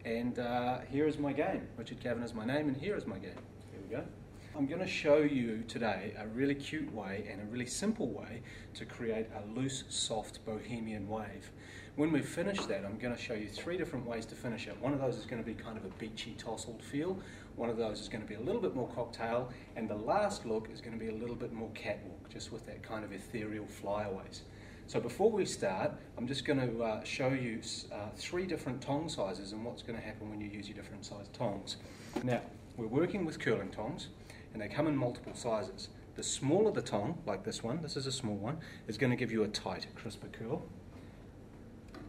And here is my game. Richard Cavan is my name, and here is my game. Here we go. I'm going to show you today a really cute way and a really simple way to create a loose, soft bohemian wave. When we finish that, I'm going to show you 3 different ways to finish it. One of those is going to be kind of a beachy, tousled feel. One of those is going to be a little bit more cocktail, and the last look is going to be a little bit more catwalk, just with that kind of ethereal flyaways. So before we start, I'm just going to show you 3 different tong sizes and what's going to happen when you use your different size tongs. Now, we're working with curling tongs, and they come in multiple sizes. The smaller the tong, like this one, this is a small one, is going to give you a tight, crisper curl.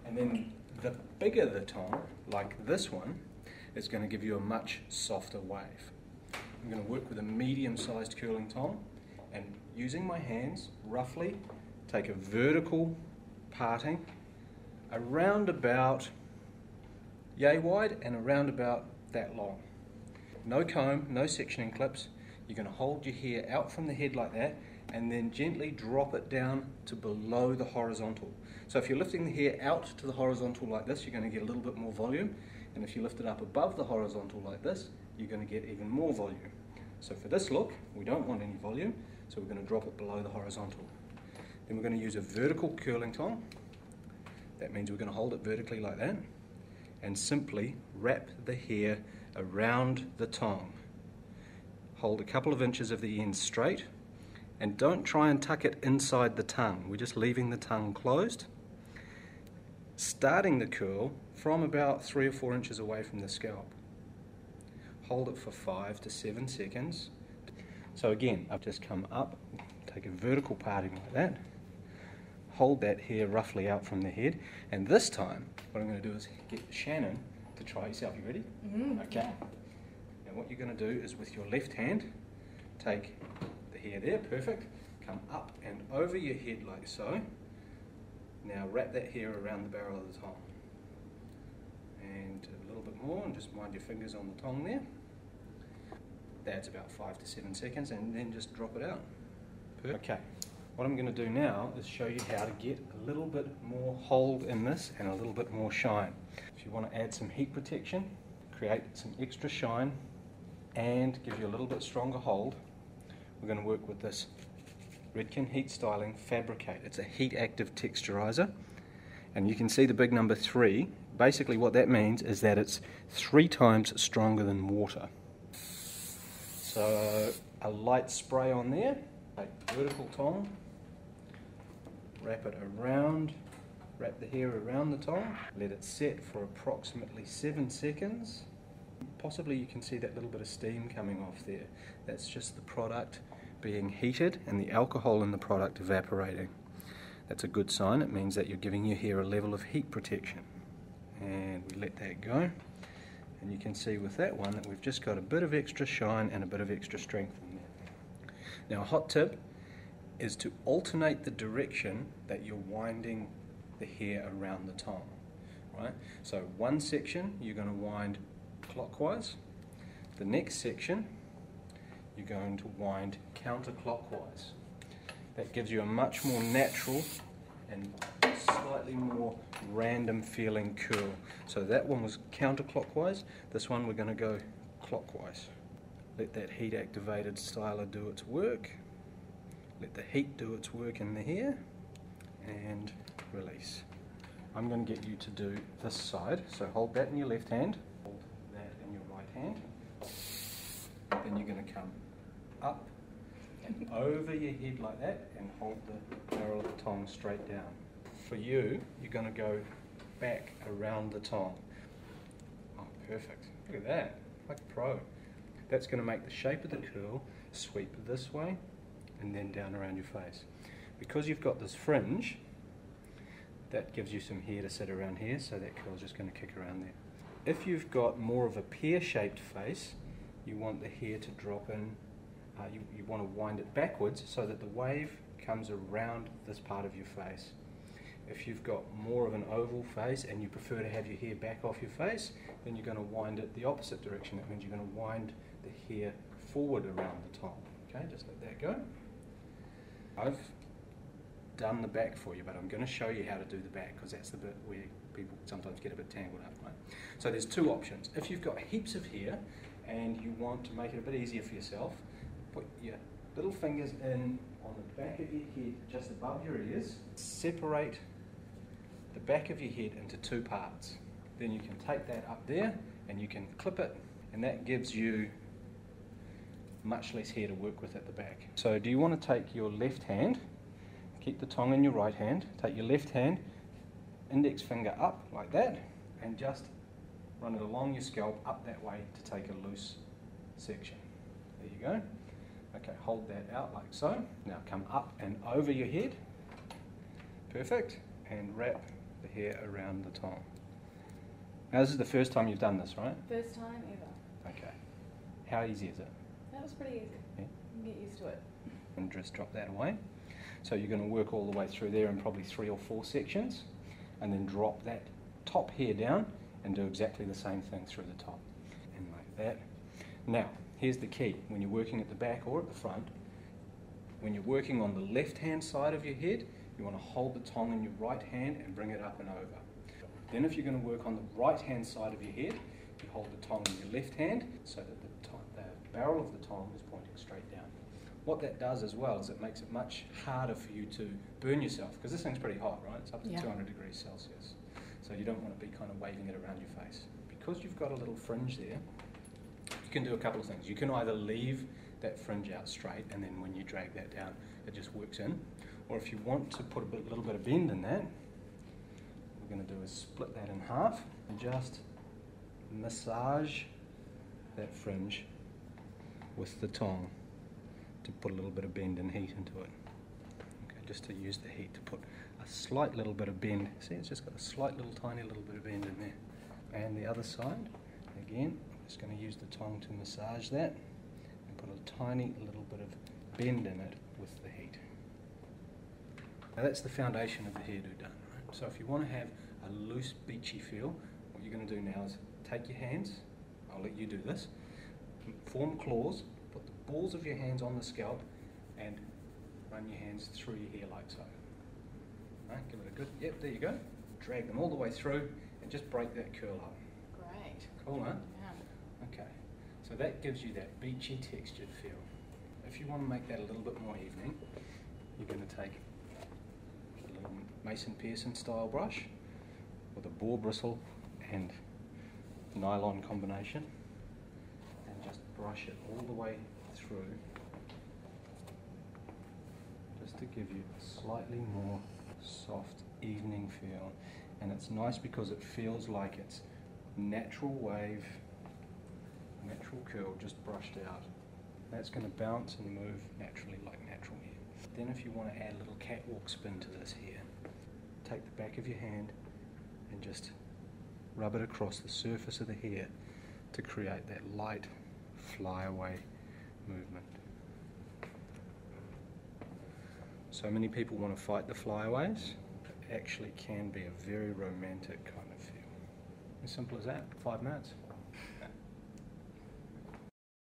And then the bigger the tong, like this one, is going to give you a much softer wave. I'm going to work with a medium-sized curling tong, and using my hands, roughly, take a vertical parting around about yay wide and around about that long. No comb, no sectioning clips. You're going to hold your hair out from the head like that and then gently drop it down to below the horizontal. So if you're lifting the hair out to the horizontal like this, you're going to get a little bit more volume, and if you lift it up above the horizontal like this, you're going to get even more volume. So for this look, we don't want any volume, so we're going to drop it below the horizontal. Then we're going to use a vertical curling tong. That means we're going to hold it vertically like that and simply wrap the hair around the tong. Hold a couple of inches of the end straight, and don't try and tuck it inside the tongue. We're just leaving the tongue closed. Starting the curl from about 3 or 4 inches away from the scalp. Hold it for 5 to 7 seconds. So again, I've just come up, take a vertical parting like that, hold that hair roughly out from the head, and this time what I'm going to do is get Shannon to try yourself. You ready? Okay. Now what you're going to do is with your left hand, take the hair there, perfect, come up and over your head like so. Now wrap that hair around the barrel of the tong. And a little bit more, and just mind your fingers on the tong there. That's about 5 to 7 seconds, and then just drop it out. Perfect. Okay, what I'm going to do now is show you how to get a little bit more hold in this and a little bit more shine. If you want to add some heat protection, create some extra shine, and give you a little bit stronger hold, we're going to work with this Redken Heat Styling Fabricate. It's a heat active texturizer, and you can see the big number 3. Basically what that means is that it's 3 times stronger than water. So a light spray on there, take vertical tong, wrap it around, wrap the hair around the tong, let it set for approximately 7 seconds. Possibly you can see that little bit of steam coming off there. That's just the product being heated and the alcohol in the product evaporating. That's a good sign. It means that you're giving your hair a level of heat protection. And we let that go. And you can see with that one that we've just got a bit of extra shine and a bit of extra strength in there. Now a hot tip is to alternate the direction that you're winding the hair around the tong. Right? So one section you're going to wind clockwise. The next section you're going to wind counterclockwise. That gives you a much more natural and slightly more random feeling curl. So that one was counterclockwise, this one we're going to go clockwise. Let that heat activated styler do its work, let the heat do its work in the hair, and release. I'm going to get you to do this side, so hold that in your left hand, hold that in your right hand, then you're going to come up and over your head like that and hold the barrel of the tong straight down. For you, you're going to go back around the tong. Oh, perfect. Look at that, like a pro. That's going to make the shape of the curl sweep this way and then down around your face. Because you've got this fringe, that gives you some hair to sit around here, so that curl's just going to kick around there. If you've got more of a pear-shaped face, you want the hair to drop in, you want to wind it backwards so that the wave comes around this part of your face. If you've got more of an oval face and you prefer to have your hair back off your face, then you're going to wind it the opposite direction. That means you're going to wind the hair forward around the top. Okay, just let that go. I've done the back for you, but I'm going to show you how to do the back, because that's the bit where people sometimes get a bit tangled up, right? So there's two options. If you've got heaps of hair and you want to make it a bit easier for yourself, put your little fingers in on the back of your head, just above your ears. Separate the back of your head into two parts. Then you can take that up there and you can clip it, and that gives you much less hair to work with at the back. So do you want to take your left hand, keep the tong in your right hand, take your left hand, index finger up like that, and just run it along your scalp up that way to take a loose section. There you go. Okay, hold that out like so. Now come up and over your head. Perfect. And wrap the hair around the tong. Now this is the first time you've done this, right? First time ever. Okay. How easy is it? That was pretty easy. Yeah. You can get used to it. And just drop that away. So you're going to work all the way through there in probably 3 or 4 sections, and then drop that top hair down and do exactly the same thing through the top. And like that. Now, here's the key. When you're working at the back or at the front, when you're working on the left-hand side of your head, you want to hold the tong in your right hand and bring it up and over. Then if you're going to work on the right-hand side of your head, you hold the tong in your left hand so that the barrel of the tong is pointing straight down. What that does as well is it makes it much harder for you to burn yourself, because this thing's pretty hot, right? It's up to 200 degrees Celsius. So you don't want to be kind of waving it around your face. Because you've got a little fringe there, you can do a couple of things. You can either leave that fringe out straight, and then when you drag that down, it just works in. Or if you want to put a little bit of bend in that, what we're going to do is split that in half and just massage that fringe with the tong to put a little bit of bend and heat into it. Okay, just to use the heat to put a slight little bit of bend. See, it's just got a slight little tiny little bit of bend in there. And the other side, again, I'm just going to use the tong to massage that and put a tiny little bit of bend in it with the heat. Now that's the foundation of the hairdo done, right? So if you want to have a loose, beachy feel, what you're going to do now is take your hands, I'll let you do this, form claws, put the balls of your hands on the scalp and run your hands through your hair like so. Right, give it a good, yep, there you go. Drag them all the way through and just break that curl up. Great. Cool, huh? Yeah. Okay, so that gives you that beachy textured feel. If you want to make that a little bit more evening, you're going to take a little Mason Pearson style brush with a boar bristle and nylon combination, and just brush it all the way through, just to give you a slightly more soft evening feel. And it's nice because it feels like it's natural wave, natural curl just brushed out. That's going to bounce and move naturally like natural hair. Then if you want to add a little catwalk spin to this hair, take the back of your hand and just rub it across the surface of the hair to create that light flyaway movement. So many people want to fight the flyaways. It actually can be a very romantic kind of feel. As simple as that, 5 minutes.